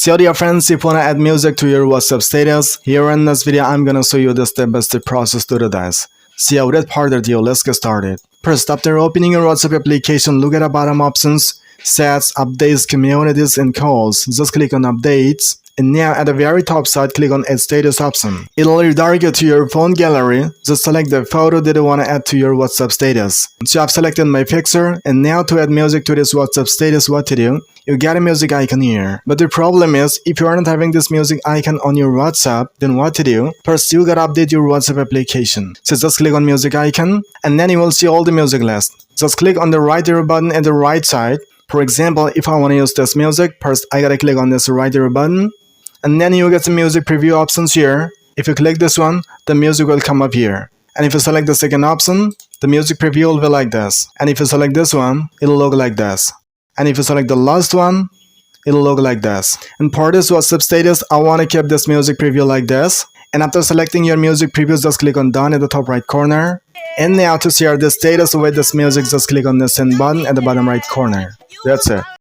So dear friends, if you wanna add music to your WhatsApp status, here in this video I'm gonna show you the step-by-step process to do this. So without further ado, let's get started. First, after opening your WhatsApp application, look at the bottom options, sets, updates, communities, and calls. Just click on updates. And now at the very top side, click on add status option. It'll redirect you to your phone gallery. Just select the photo that you want to add to your WhatsApp status. So I've selected my picture, and now to add music to this WhatsApp status, what to do? You get a music icon here. But the problem is, if you aren't having this music icon on your WhatsApp, then what to do? First, you gotta update your WhatsApp application. So just click on music icon, and then you will see all the music list. Just click on the right arrow button at the right side. For example, if I want to use this music, first I gotta click on this right arrow button. And then you get some music preview options here. If you click this one, the music will come up here. And if you select the second option, the music preview will be like this. And if you select this one, it'll look like this. And if you select the last one, it'll look like this. And for this WhatsApp status, I want to keep this music preview like this. And after selecting your music previews, just click on done at the top right corner. And now to share the status with this music, just click on the send button at the bottom right corner. That's it.